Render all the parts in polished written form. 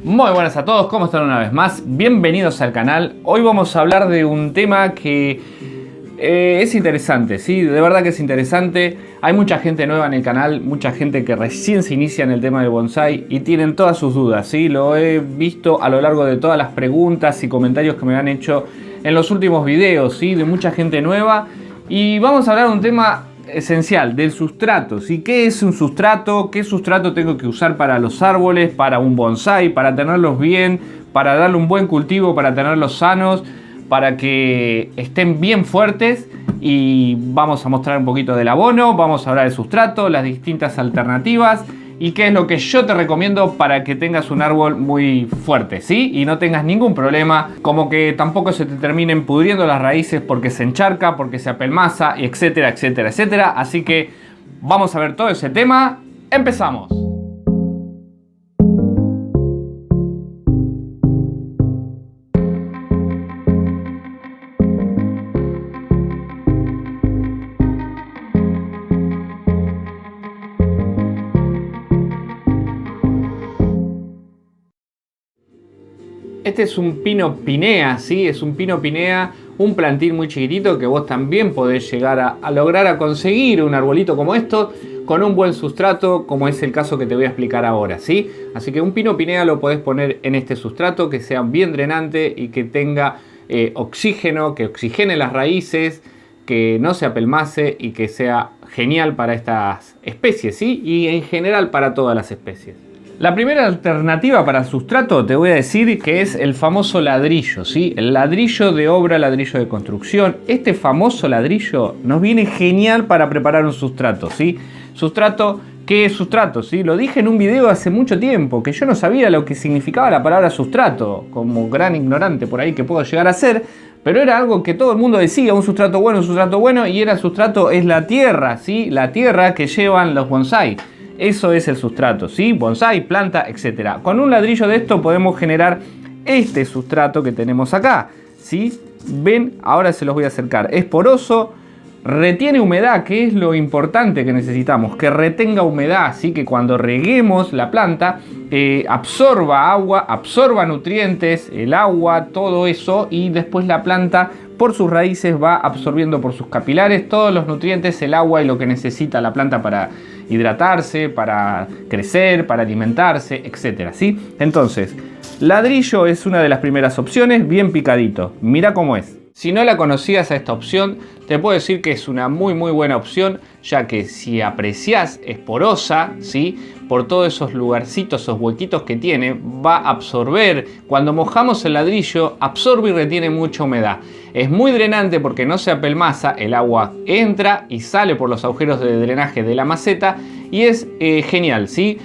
Muy buenas a todos, ¿cómo están una vez más? Bienvenidos al canal. Hoy vamos a hablar de un tema que es interesante, ¿sí? De verdad que es interesante. Hay mucha gente nueva en el canal, mucha gente que recién se inicia en el tema del bonsai y tienen todas sus dudas, ¿sí? Lo he visto a lo largo de todas las preguntas y comentarios que me han hecho en los últimos videos, ¿sí? De mucha gente nueva. Y vamos a hablar de un tema esencial, del sustrato, ¿sí? ¿Qué es un sustrato? ¿Qué sustrato tengo que usar para los árboles, para un bonsai, para tenerlos bien, para darle un buen cultivo, para tenerlos sanos, para que estén bien fuertes? Y vamos a mostrar un poquito del abono, vamos a hablar del sustrato, las distintas alternativas y qué es lo que yo te recomiendo para que tengas un árbol muy fuerte, ¿sí? Y no tengas ningún problema, como que tampoco se te terminen pudriendo las raíces porque se encharca, porque se apelmaza, etcétera, etcétera, etcétera. Así que vamos a ver todo ese tema. ¡Empezamos! Este es un pino pinea, ¿sí? Es un pino pinea, un plantín muy chiquitito que vos también podés llegar a lograr a conseguir un arbolito como esto con un buen sustrato, como es el caso que te voy a explicar ahora, ¿sí? Así que un pino pinea lo podés poner en este sustrato que sea bien drenante y que tenga oxígeno, que oxigene las raíces, que no se apelmace y que sea genial para estas especies, ¿sí? Y en general para todas las especies. La primera alternativa para sustrato te voy a decir que es el famoso ladrillo, ¿sí? El ladrillo de obra, ladrillo de construcción. Este famoso ladrillo nos viene genial para preparar un sustrato, ¿sí? Sustrato, ¿qué es sustrato? ¿Sí? Lo dije en un video hace mucho tiempo, que yo no sabía lo que significaba la palabra sustrato, como gran ignorante por ahí que puedo llegar a ser, pero era algo que todo el mundo decía, un sustrato bueno, y era el sustrato, es la tierra, ¿sí? La tierra que llevan los bonsai. Eso es el sustrato, ¿sí? Bonsai, planta, etc. Con un ladrillo de esto podemos generar este sustrato que tenemos acá, ¿sí? Ven, ahora se los voy a acercar. Es poroso, retiene humedad, que es lo importante que necesitamos, que retenga humedad, ¿sí? Que cuando reguemos la planta absorba agua, absorba nutrientes, el agua, todo eso, y después la planta por sus raíces va absorbiendo por sus capilares todos los nutrientes, el agua y lo que necesita la planta para hidratarse, para crecer, para alimentarse, etcétera, ¿sí? Entonces, ladrillo es una de las primeras opciones, bien picadito. Mira cómo es. Si no la conocías a esta opción, te puedo decir que es una muy buena opción, ya que si apreciás es porosa, ¿sí? Por todos esos lugarcitos, esos huequitos que tiene, va a absorber. Cuando mojamos el ladrillo, absorbe y retiene mucha humedad. Es muy drenante porque no se apelmaza, el agua entra y sale por los agujeros de drenaje de la maceta y es genial, ¿sí?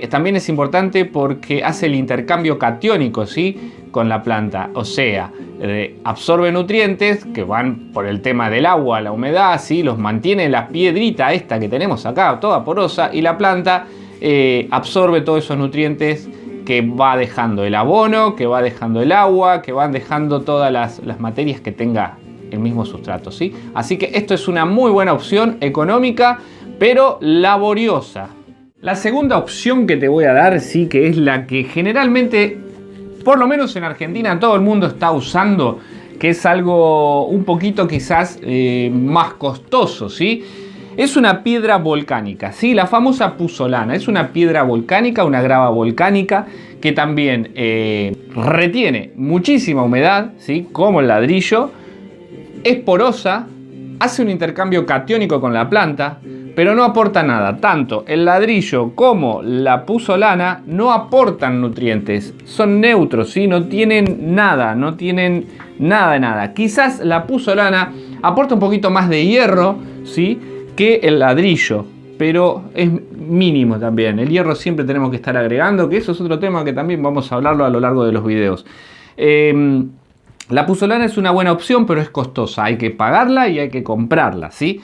También es importante porque hace el intercambio catiónico, ¿sí? Con la planta, o sea, absorbe nutrientes que van por el tema del agua, la humedad, ¿sí? Los mantiene la piedrita esta que tenemos acá, toda porosa, y la planta absorbe todos esos nutrientes que va dejando el abono, que va dejando el agua, que van dejando todas las materias que tenga el mismo sustrato, ¿sí? Así que esto es una muy buena opción, económica, pero laboriosa. La segunda opción que te voy a dar, sí, que es la que generalmente, por lo menos en Argentina, todo el mundo está usando, que es algo un poquito quizás más costoso, ¿sí? Es una piedra volcánica, ¿sí? La famosa puzzolana. Es una piedra volcánica, una grava volcánica que también retiene muchísima humedad, ¿sí? Como el ladrillo. Es porosa, hace un intercambio catiónico con la planta, pero no aporta nada. Tanto el ladrillo como la puzzolana no aportan nutrientes. Son neutros, ¿sí? No tienen nada, no tienen nada de nada. Quizás la puzzolana aporta un poquito más de hierro, ¿sí? Que el ladrillo, pero es mínimo también. El hierro siempre tenemos que estar agregando, que eso es otro tema que también vamos a hablarlo a lo largo de los videos. La puzzolana es una buena opción, pero es costosa. Hay que pagarla y hay que comprarla, ¿sí?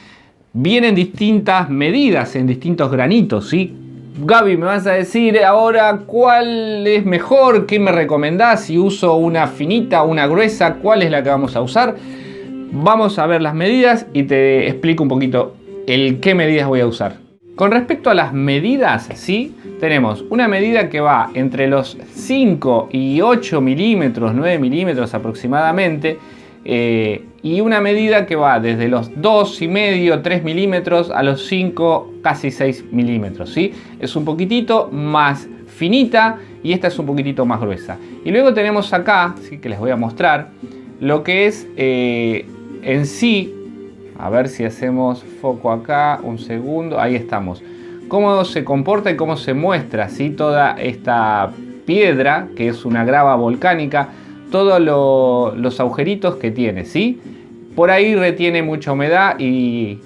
Vienen distintas medidas, en distintos granitos, ¿sí? Gaby, me vas a decir ahora cuál es mejor, qué me recomendás, si uso una finita, una gruesa, cuál es la que vamos a usar. Vamos a ver las medidas y te explico un poquito qué medidas voy a usar. Con respecto a las medidas, ¿sí? tenemos una medida que va entre los 5 y 8 milímetros, 9 milímetros aproximadamente, y una medida que va desde los 2,5, 3 milímetros a los 5, casi 6 milímetros, ¿sí? Es un poquitito más finita y esta es un poquitito más gruesa. Y luego tenemos acá, ¿sí? Que les voy a mostrar lo que es en sí, a ver si hacemos foco acá, un segundo, ahí estamos. Cómo se comporta y cómo se muestra, ¿sí? Toda esta piedra, que es una grava volcánica, todos los agujeritos que tiene, ¿sí? Por ahí retiene mucha humedad y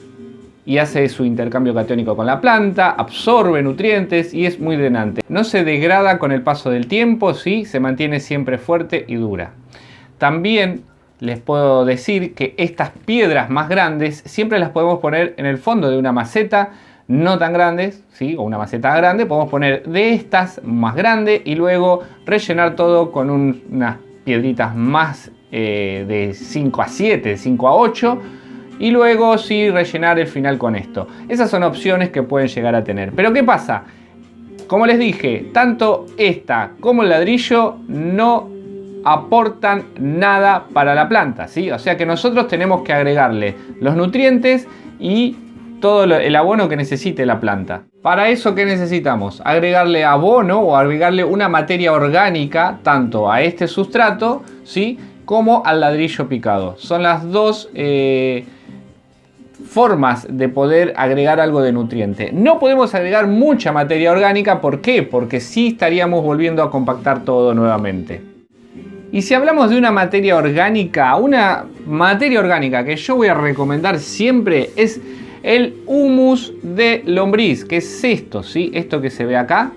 hace su intercambio catiónico con la planta, absorbe nutrientes y es muy drenante. No se degrada con el paso del tiempo, ¿sí? Se mantiene siempre fuerte y dura. También les puedo decir que estas piedras más grandes siempre las podemos poner en el fondo de una maceta, no tan grandes, ¿sí? O una maceta grande, podemos poner de estas más grande y luego rellenar todo con unas piedritas más de 5 a 7, de 5 a 8 y luego sí rellenar el final con esto. Esas son opciones que pueden llegar a tener. Pero ¿qué pasa? Como les dije, tanto esta como el ladrillo no aportan nada para la planta, ¿sí? O sea que nosotros tenemos que agregarle los nutrientes y todo el abono que necesite la planta. Para eso, ¿qué necesitamos? Agregarle abono o agregarle una materia orgánica tanto a este sustrato, ¿sí? Como al ladrillo picado. Son las dos formas de poder agregar algo de nutriente. No podemos agregar mucha materia orgánica, ¿por qué? Porque sí estaríamos volviendo a compactar todo nuevamente. Y si hablamos de una materia orgánica que yo voy a recomendar siempre es el humus de lombriz, que es esto, ¿sí? Esto que se ve acá,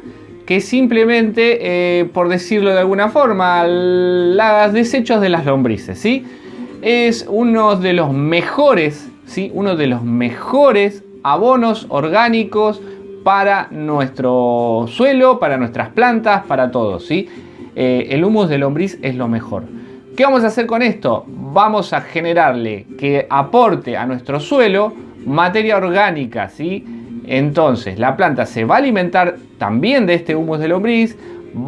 que simplemente, por decirlo de alguna forma, los desechos de las lombrices, ¿sí? Es uno de los mejores, ¿sí? Uno de los mejores abonos orgánicos para nuestro suelo, para nuestras plantas, para todo, ¿sí? El humus de lombriz es lo mejor. ¿Qué vamos a hacer con esto? Vamos a generarle que aporte a nuestro suelo materia orgánica, ¿sí? Entonces la planta se va a alimentar también de este humus de lombriz,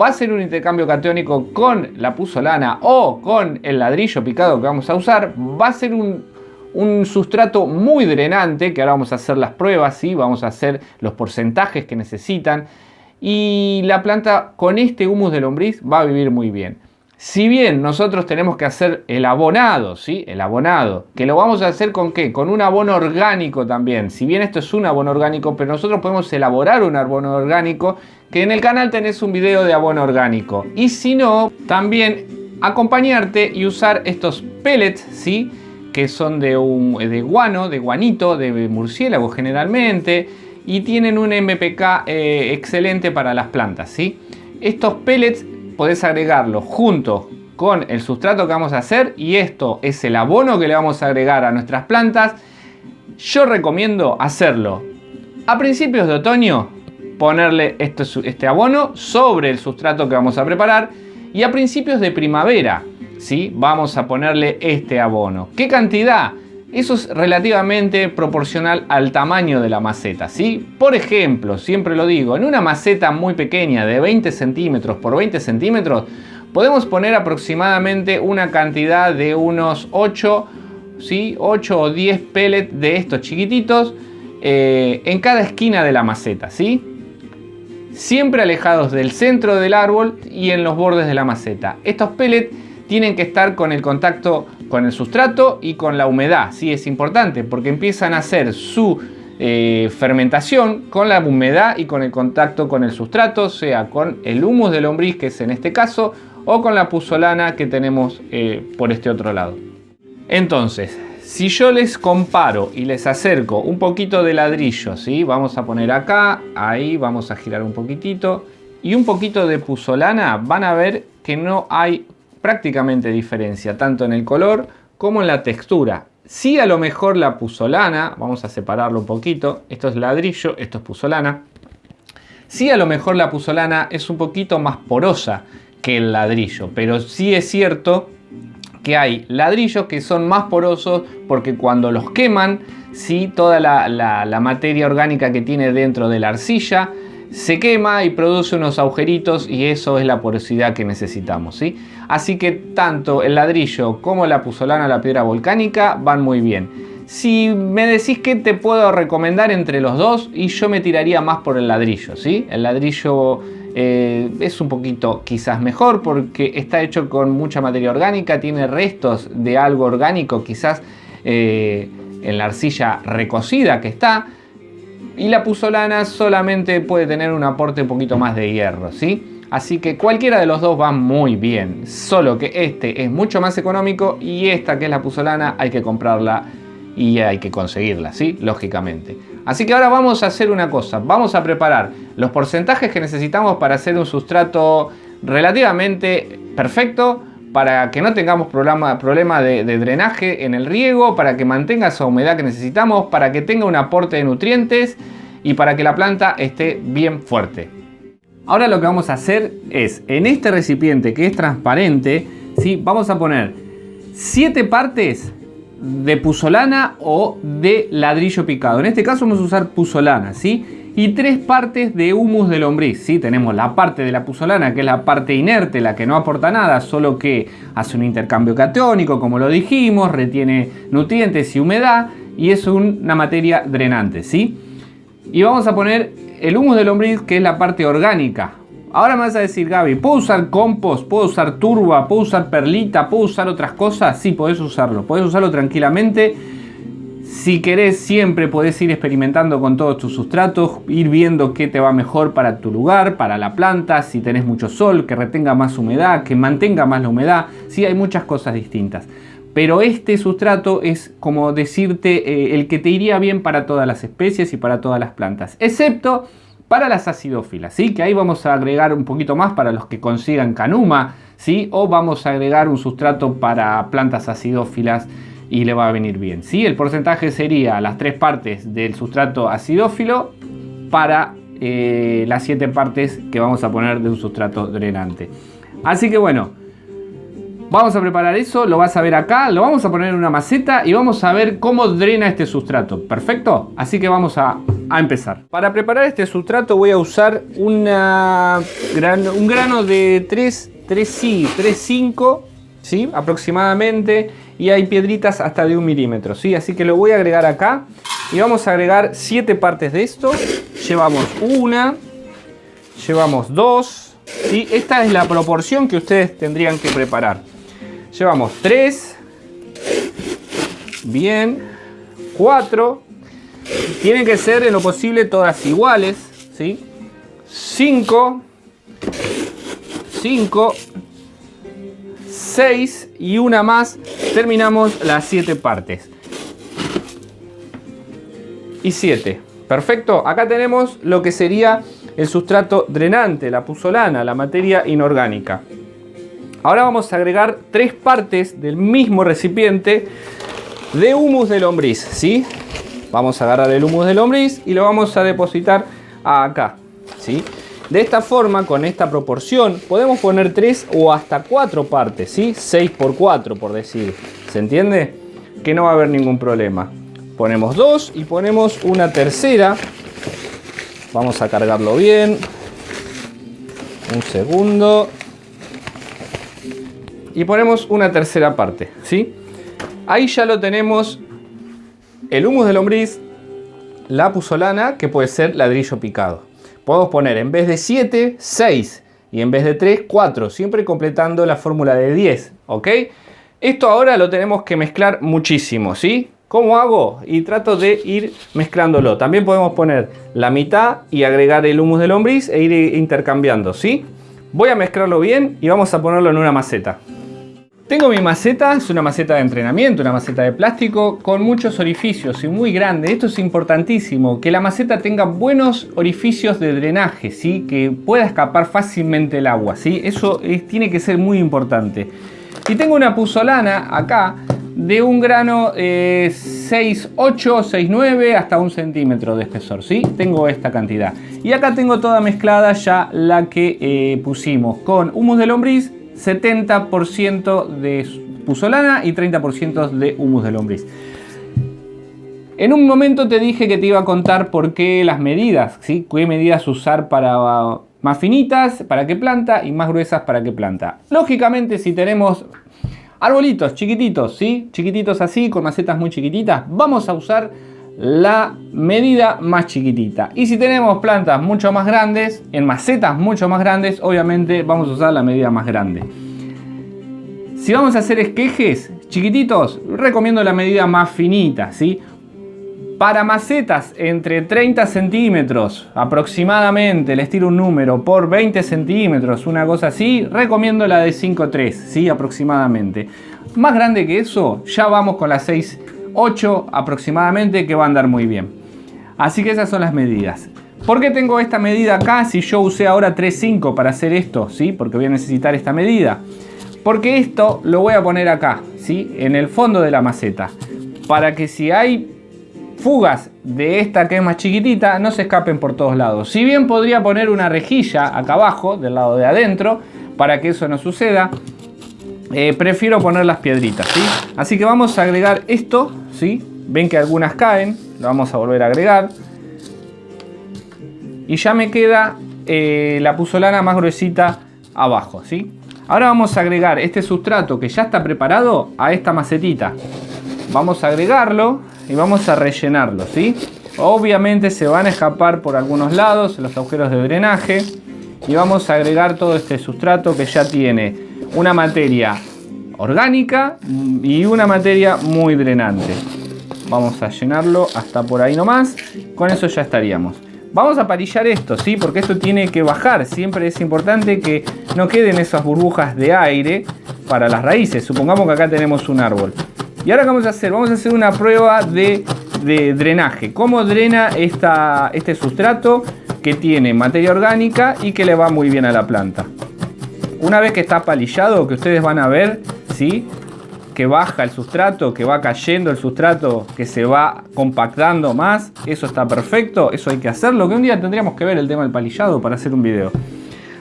va a hacer un intercambio catiónico con la puzzolana o con el ladrillo picado que vamos a usar, va a ser un sustrato muy drenante, que ahora vamos a hacer las pruebas, ¿sí? Vamos a hacer los porcentajes que necesitan y la planta con este humus de lombriz va a vivir muy bien. Si bien nosotros tenemos que hacer el abonado, ¿sí? El abonado, que lo vamos a hacer ¿con qué? Con un abono orgánico también. Si bien esto es un abono orgánico, pero nosotros podemos elaborar un abono orgánico, que en el canal tenés un video de abono orgánico. Y si no, también acompañarte y usar estos pellets, ¿sí? Que son de guano, de guanito, de murciélago generalmente, y tienen un MPK excelente para las plantas, ¿sí? Estos pellets podés agregarlo junto con el sustrato que vamos a hacer y esto es el abono que le vamos a agregar a nuestras plantas. Yo recomiendo hacerlo a principios de otoño, ponerle este abono sobre el sustrato que vamos a preparar y a principios de primavera, ¿sí? Vamos a ponerle este abono. ¿Qué cantidad? Eso es relativamente proporcional al tamaño de la maceta, ¿sí? Por ejemplo, siempre lo digo, en una maceta muy pequeña de 20 centímetros por 20 centímetros, podemos poner aproximadamente una cantidad de unos 8, ¿sí? 8 o 10 pellets de estos chiquititos en cada esquina de la maceta, ¿sí? Siempre alejados del centro del árbol y en los bordes de la maceta. Estos pellets tienen que estar con el contacto con el sustrato y con la humedad, ¿sí? Es importante porque empiezan a hacer su fermentación con la humedad y con el contacto con el sustrato, sea con el humus de lombriz, que es en este caso, o con la puzzolana que tenemos por este otro lado. Entonces, si yo les comparo y les acerco un poquito de ladrillo, ¿sí? Vamos a poner acá, ahí vamos a girar un poquitito, y un poquito de puzzolana, van a ver que no hay prácticamente diferencia, tanto en el color como en la textura. Sí, a lo mejor la puzzolana, vamos a separarlo un poquito, esto es ladrillo, esto es puzzolana. Sí, a lo mejor la puzzolana es un poquito más porosa que el ladrillo, pero sí es cierto que hay ladrillos que son más porosos porque cuando los queman, sí, toda la materia orgánica que tiene dentro de la arcilla se quema y produce unos agujeritos y eso es la porosidad que necesitamos, ¿sí? Así que tanto el ladrillo como la puzzolana o la piedra volcánica van muy bien. Si me decís qué te puedo recomendar entre los dos, y yo me tiraría más por el ladrillo, ¿sí? El ladrillo es un poquito quizás mejor porque está hecho con mucha materia orgánica, tiene restos de algo orgánico quizás en la arcilla recocida que está. Y la puzzolana solamente puede tener un aporte un poquito más de hierro, ¿sí? Así que cualquiera de los dos va muy bien. Solo que este es mucho más económico y esta que es la puzzolana hay que comprarla y hay que conseguirla, ¿sí? Lógicamente. Así que ahora vamos a hacer una cosa. Vamos a preparar los porcentajes que necesitamos para hacer un sustrato relativamente perfecto, para que no tengamos problema de drenaje en el riego, para que mantenga esa humedad que necesitamos, para que tenga un aporte de nutrientes y para que la planta esté bien fuerte. Ahora lo que vamos a hacer es, en este recipiente que es transparente, ¿sí? Vamos a poner 7 partes de puzzolana o de ladrillo picado. En este caso vamos a usar puzzolana, ¿sí? Y 3 partes de humus de lombriz, ¿sí? Tenemos la parte de la puzzolana, que es la parte inerte, la que no aporta nada, solo que hace un intercambio catiónico, como lo dijimos, retiene nutrientes y humedad, y es una materia drenante, ¿sí? Y vamos a poner el humus de lombriz, que es la parte orgánica. Ahora me vas a decir, Gaby, ¿puedo usar compost? ¿Puedo usar turba? ¿Puedo usar perlita? ¿Puedo usar otras cosas? Sí, podés usarlo tranquilamente. Si querés, siempre podés ir experimentando con todos tus sustratos, ir viendo qué te va mejor para tu lugar, para la planta, si tenés mucho sol, que retenga más humedad, que mantenga más la humedad. Sí, hay muchas cosas distintas. Pero este sustrato es como decirte el que te iría bien para todas las especies y para todas las plantas, excepto para las acidófilas, ¿sí? Que ahí vamos a agregar un poquito más para los que consigan canuma, ¿sí? O vamos a agregar un sustrato para plantas acidófilas y le va a venir bien, ¿sí? El porcentaje sería las 3 partes del sustrato acidófilo para las 7 partes que vamos a poner de un sustrato drenante. Así que bueno, vamos a preparar eso, lo vas a ver acá, lo vamos a poner en una maceta y vamos a ver cómo drena este sustrato. ¿Perfecto? Así que vamos a empezar. Para preparar este sustrato voy a usar un grano de 3,5, ¿sí? Aproximadamente, y hay piedritas hasta de 1 milímetro, ¿sí? Así que lo voy a agregar acá y vamos a agregar 7 partes de esto. Llevamos 1, llevamos 2, ¿sí? Esta es la proporción que ustedes tendrían que preparar. Llevamos 3, bien, 4, tienen que ser en lo posible todas iguales, ¿sí? 5, 6 y una más, terminamos las 7 partes. Y 7, perfecto. Acá tenemos lo que sería el sustrato drenante, la puzzolana, la materia inorgánica. Ahora vamos a agregar 3 partes del mismo recipiente de humus de lombriz, ¿sí? Vamos a agarrar el humus de lombriz y lo vamos a depositar acá, ¿sí? De esta forma, con esta proporción, podemos poner 3 o hasta 4 partes, ¿sí? 6 por 4, por decir. ¿Se entiende? Que no va a haber ningún problema. Ponemos 2 y ponemos una tercera. Vamos a cargarlo bien. Un segundo. Y ponemos una tercera parte, ¿sí? Ahí ya lo tenemos. El humus de lombriz, la puzzolana, que puede ser ladrillo picado. Podemos poner en vez de 7, 6 y en vez de 3, 4, siempre completando la fórmula de 10, ¿ok? Esto ahora lo tenemos que mezclar muchísimo, ¿sí? ¿Cómo hago? Y trato de ir mezclándolo. También podemos poner la mitad y agregar el humus de lombriz e ir intercambiando, ¿sí? Voy a mezclarlo bien y vamos a ponerlo en una maceta. Tengo mi maceta, es una maceta de entrenamiento, una maceta de plástico con muchos orificios y muy grande. Esto es importantísimo, que la maceta tenga buenos orificios de drenaje, ¿sí? Que pueda escapar fácilmente el agua, ¿sí? Eso tiene que ser muy importante. Y tengo una puzzolana acá de un grano 6,8, 6,9 hasta 1 centímetro de espesor, ¿sí? Tengo esta cantidad. Y acá tengo toda mezclada ya la que pusimos con humus de lombriz, 70% de puzzolana y 30% de humus de lombriz. En un momento te dije que te iba a contar por qué las medidas, ¿sí? Qué medidas usar para más finitas, para qué planta, y más gruesas para qué planta. Lógicamente, si tenemos arbolitos chiquititos, ¿sí? Chiquititos así, con macetas muy chiquititas, vamos a usar la medida más chiquitita. Y si tenemos plantas mucho más grandes, en macetas mucho más grandes, obviamente vamos a usar la medida más grande. Si vamos a hacer esquejes chiquititos, recomiendo la medida más finita, ¿sí? Para macetas entre 30 centímetros aproximadamente, les tiro un número, por 20 centímetros, una cosa así, recomiendo la de 5,3, ¿sí? Aproximadamente. Más grande que eso, ya vamos con la 6,8 aproximadamente, que va a andar muy bien. Así que esas son las medidas. ¿Por qué tengo esta medida acá si yo usé ahora 3,5 para hacer esto? ¿Sí? Porque voy a necesitar esta medida. Porque esto lo voy a poner acá, ¿sí? En el fondo de la maceta. Para que si hay fugas de esta que es más chiquitita, no se escapen por todos lados. Si bien podría poner una rejilla acá abajo, del lado de adentro, para que eso no suceda, prefiero poner las piedritas, ¿sí? Así que vamos a agregar esto, ¿sí? Ven que algunas caen, lo vamos a volver a agregar. Y ya me queda la puzzolana más gruesita abajo, ¿sí? Ahora vamos a agregar este sustrato que ya está preparado a esta macetita. Vamos a agregarlo y vamos a rellenarlo, ¿sí? Obviamente se van a escapar por algunos lados los agujeros de drenaje. Y vamos a agregar todo este sustrato que ya tiene una materia orgánica y una materia muy drenante. Vamos a llenarlo hasta por ahí nomás. Con eso ya estaríamos. Vamos a palillar esto, ¿sí? Porque esto tiene que bajar. Siempre es importante que no queden esas burbujas de aire para las raíces. Supongamos que acá tenemos un árbol. Y ahora ¿qué vamos a hacer? Vamos a hacer una prueba de drenaje. ¿Cómo drena este sustrato que tiene materia orgánica y que le va muy bien a la planta? Una vez que está palillado, que ustedes van a ver, ¿sí? Que baja el sustrato, que va cayendo el sustrato, que se va compactando más. Eso está perfecto, eso hay que hacerlo. Que un día tendríamos que ver el tema del palillado para hacer un video.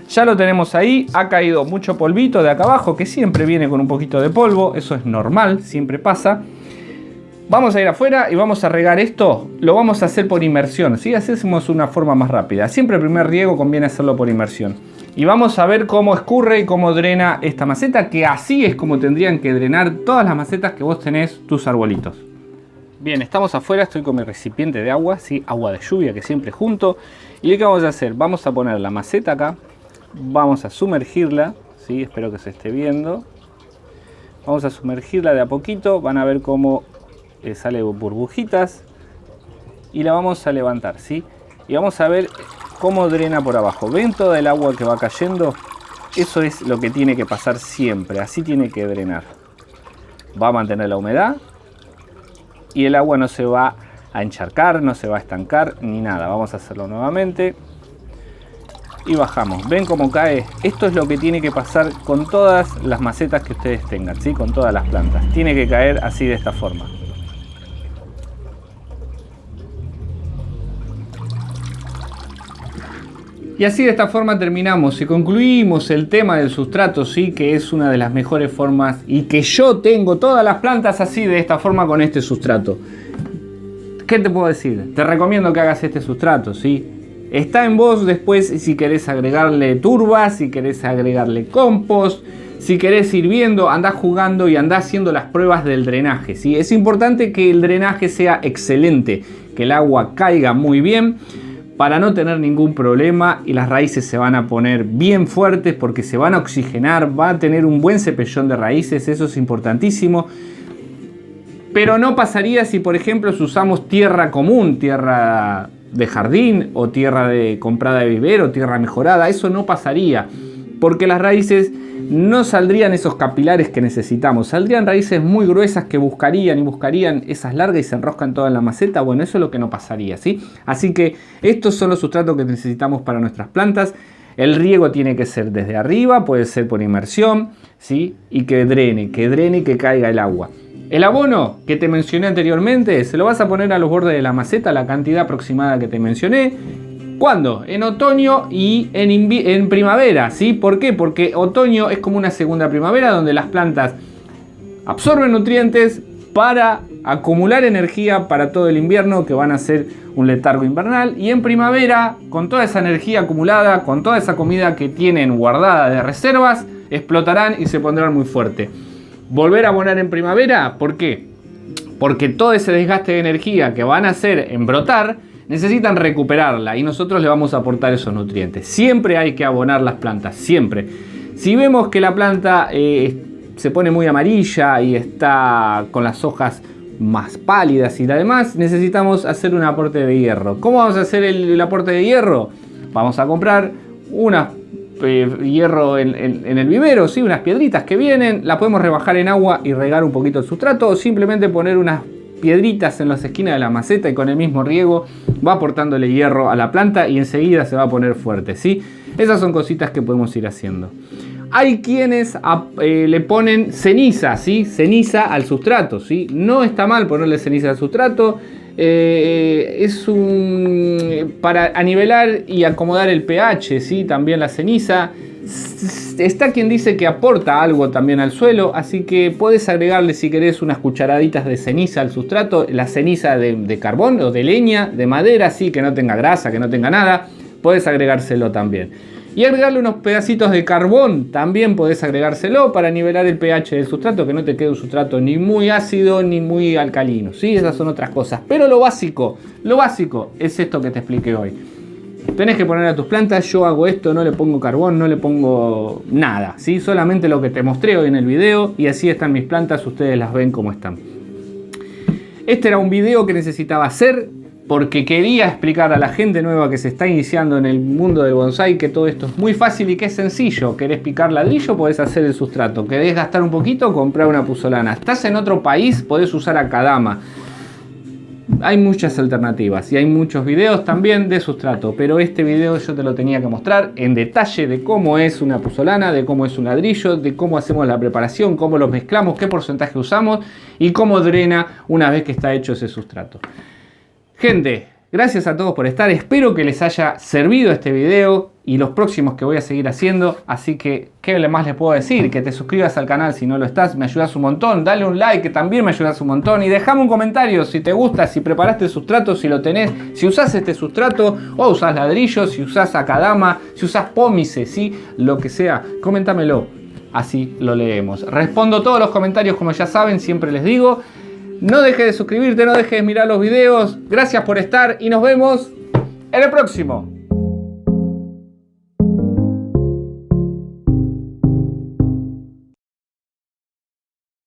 Ya lo tenemos ahí, ha caído mucho polvito de acá abajo, que siempre viene con un poquito de polvo, eso es normal, siempre pasa. Vamos a ir afuera y vamos a regar esto, lo vamos a hacer por inmersión, ¿sí? Hacemos una forma más rápida. Siempre el primer riego conviene hacerlo por inmersión. Y vamos a ver cómo escurre y cómo drena esta maceta, que así es como tendrían que drenar todas las macetas que vos tenés tus arbolitos. Bien, estamos afuera, estoy con mi recipiente de agua, ¿sí? Agua de lluvia que siempre junto. ¿Y qué vamos a hacer? Vamos a poner la maceta acá, vamos a sumergirla, ¿sí? Espero que se esté viendo. Vamos a sumergirla de a poquito, van a ver cómo sale burbujitas. Y la vamos a levantar, ¿sí? Y vamos a ver cómo drena por abajo. ¿Ven toda el agua que va cayendo? Eso es lo que tiene que pasar siempre, así tiene que drenar. Va a mantener la humedad y el agua no se va a encharcar, no se va a estancar ni nada. Vamos a hacerlo nuevamente y bajamos. ¿Ven cómo cae? Esto es lo que tiene que pasar con todas las macetas que ustedes tengan, ¿sí? Con todas las plantas. Tiene que caer así, de esta forma. Y así de esta forma terminamos y concluimos el tema del sustrato, sí, que es una de las mejores formas y que yo tengo todas las plantas así de esta forma con este sustrato. ¿Qué te puedo decir? Te recomiendo que hagas este sustrato, sí. Está en vos después si querés agregarle turba, si querés agregarle compost, si querés ir viendo, andá jugando y andá haciendo las pruebas del drenaje, ¿sí? Es importante que el drenaje sea excelente, que el agua caiga muy bien, para no tener ningún problema, y las raíces se van a poner bien fuertes porque se van a oxigenar, va a tener un buen cepellón de raíces, eso es importantísimo. Pero no pasaría si, por ejemplo, si usamos tierra común, tierra de jardín o tierra comprada de vivero, tierra mejorada. Eso no pasaría porque las raíces no saldrían esos capilares que necesitamos. Saldrían raíces muy gruesas que buscarían esas largas y se enroscan toda en la maceta. Bueno, eso es lo que no pasaría, ¿sí? Así que estos son los sustratos que necesitamos para nuestras plantas. El riego tiene que ser desde arriba, puede ser por inmersión, ¿sí? Y que drene y que caiga el agua. El abono que te mencioné anteriormente, se lo vas a poner a los bordes de la maceta, la cantidad aproximada que te mencioné. ¿Cuándo? En otoño y en primavera, ¿sí? ¿Por qué? Porque otoño es como una segunda primavera donde las plantas absorben nutrientes, para acumular energía para todo el invierno, que van a ser un letargo invernal. Y en primavera, con toda esa energía acumulada, con toda esa comida que tienen guardada de reservas, explotarán y se pondrán muy fuerte. Volver a abonar en primavera, ¿por qué? Porque todo ese desgaste de energía que van a hacer en brotar, necesitan recuperarla y nosotros le vamos a aportar esos nutrientes. Siempre hay que abonar las plantas, siempre. Si vemos que la planta se pone muy amarilla y está con las hojas más pálidas y además necesitamos hacer un aporte de hierro. ¿Cómo vamos a hacer el aporte de hierro? Vamos a comprar hierro en el vivero, ¿sí? Unas piedritas que vienen, la podemos rebajar en agua y regar un poquito el sustrato, o simplemente poner unas piedritas en las esquinas de la maceta y con el mismo riego va aportándole hierro a la planta y enseguida se va a poner fuerte, ¿sí? Esas son cositas que podemos ir haciendo. Hay quienes le ponen ceniza, ¿sí? Ceniza al sustrato, ¿sí? No está mal ponerle ceniza al sustrato. Es para anivelar y acomodar el pH, ¿sí? También la ceniza. Está quien dice que aporta algo también al suelo, así que puedes agregarle, si querés, unas cucharaditas de ceniza al sustrato. La ceniza de carbón o de leña, de madera, sí, que no tenga grasa, que no tenga nada, puedes agregárselo también. Y agregarle unos pedacitos de carbón, también podés agregárselo para nivelar el pH del sustrato, que no te quede un sustrato ni muy ácido ni muy alcalino, ¿sí? Esas son otras cosas. Pero lo básico es esto que te expliqué hoy. Tenés que poner a tus plantas, yo hago esto, no le pongo carbón, no le pongo nada, ¿sí? Solamente lo que te mostré hoy en el video y así están mis plantas, ustedes las ven como están. Este era un video que necesitaba hacer porque quería explicar a la gente nueva que se está iniciando en el mundo del bonsai que todo esto es muy fácil y que es sencillo. ¿Querés picar ladrillo? Podés hacer el sustrato. ¿Querés gastar un poquito? Comprar una puzzolana. ¿Estás en otro país? Podés usar akadama. Hay muchas alternativas y hay muchos videos también de sustrato, pero este video yo te lo tenía que mostrar en detalle de cómo es una puzzolana, de cómo es un ladrillo, de cómo hacemos la preparación, cómo los mezclamos, qué porcentaje usamos y cómo drena una vez que está hecho ese sustrato. Gente, gracias a todos por estar, espero que les haya servido este video y los próximos que voy a seguir haciendo, así que, ¿qué más les puedo decir? Que te suscribas al canal si no lo estás, me ayudas un montón, dale un like que también me ayudas un montón y dejame un comentario si te gusta, si preparaste el sustrato, si lo tenés, si usás este sustrato o usás ladrillos, si usás akadama, si usás pómice, ¿sí? Lo que sea, coméntamelo, así lo leemos. Respondo todos los comentarios como ya saben, siempre les digo. No dejes de suscribirte, no dejes de mirar los videos. Gracias por estar y nos vemos en el próximo.